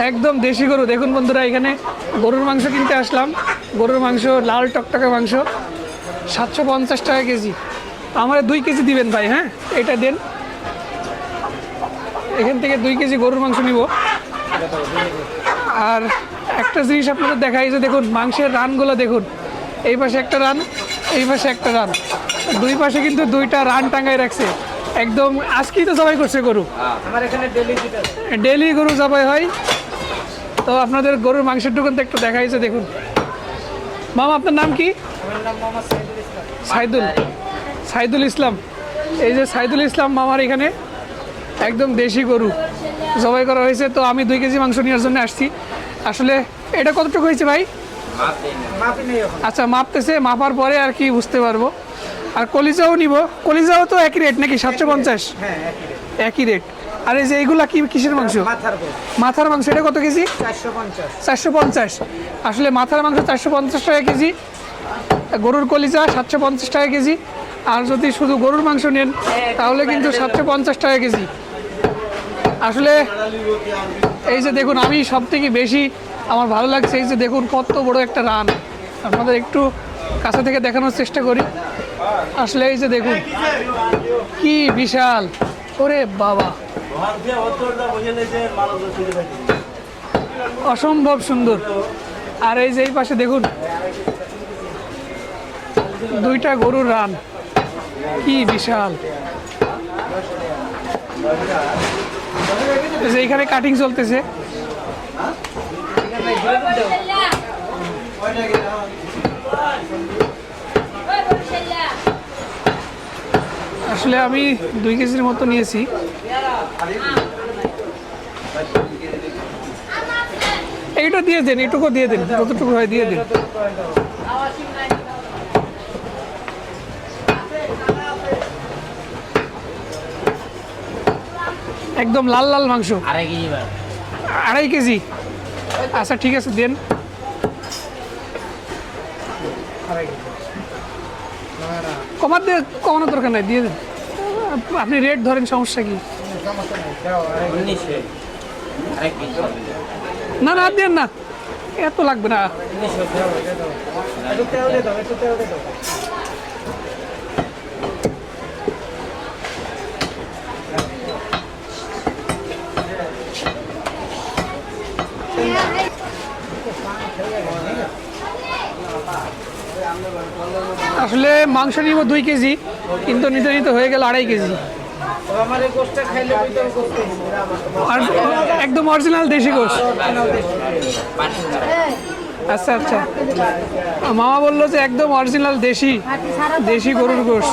একদম দেশি গরু। দেখুন বন্ধুরা, এখানে গরুর মাংস কিনতে আসলাম। গরুর মাংস লাল টকটকে মাংস 750 টাকা কেজি। আমার 2 কেজি দিবেন ভাই। হ্যাঁ, এটা দেন। এখান থেকে 2 কেজি গরুর মাংস নিব। আর একটা জিনিস আপনাদের দেখাই, যে দেখুন মাংসের রানগুলো দেখুন। এই পাশে একটা রান, এই পাশে একটা রান, দুই পাশে কিন্তু 2টা রান টাঙ্গাই রাখছে। একদম আজকেই তো জবাই করছে গরু। আমার এখানে ডেলি গরু জবাই হয়। তো আপনাদের গরুর মাংসের দোকান তো একটু দেখাইছে দেখুন। মামা, আপনার নাম কি? আমার নাম মোহাম্মদ সাইদুল। সাইদুল ইসলাম। এই যে সাইদুল ইসলাম মামার এখানে একদম দেশি গরু জবাই করা হয়েছে। তো আমি 2 কেজি মাংস নেওয়ার জন্য আসছি। আসলে এটা কতটুকু হয়েছে ভাই? আচ্ছা, মাপতেছে, মাপার পরে আর কি বুঝতে পারবো। আর কলিজাও নিব। কলিজাও তো একই রেট নাকি? 750? হ্যাঁ, একই রেট। আর এই যে এইগুলা কি, কিসের মাংস? মাথার মাংস। এটা কত কেজি? 450। আসলে মাথার মাংস 450 টাকা কেজি, গরুর কলিজা 750 টাকা কেজি। আর যদি শুধু গরুর মাংস নেন তাহলে কিন্তু 750 টাকা কেজি। আসলে এই যে দেখুন, আমি সব থেকে বেশি আমার ভালো লাগছে এই যে দেখুন কত বড় একটা রান। আপনাদের একটু কাছে থেকে দেখানোর চেষ্টা করি। আসলে এই যে দেখুন কি বিশাল, ওরে বাবা, অসম্ভব সুন্দর। আর এই যে এই পাশে দেখুন 2টা গরুর রান, কি বিশাল। যে এখানে কাটিং চলতেছে। আসলে আমি 2 কেজির মতো নিয়েছি। এইটা দিয়ে দেন, এটুকু দিয়ে দেন, যতটুকু হয় দিয়ে দেন। একদম লাল লাল মাংস। 2.5 কেজি। আচ্ছা ঠিক আছে, দেন। কমানোর দরকার নাই, দিয়ে দেন। আপনি রেট ধরেন, সমস্যা কি? না না, দেন না, এত লাগবে না। আসলে মাংস নিব 2 কেজি, কিন্তু নিতে নিতে হয়ে গেল 2.5 কেজি। আর একদম অরিজিনাল দেশি গোশ। আচ্ছা আচ্ছা, মামা বললো যে একদম অরিজিনাল দেশি গরুর গোশ।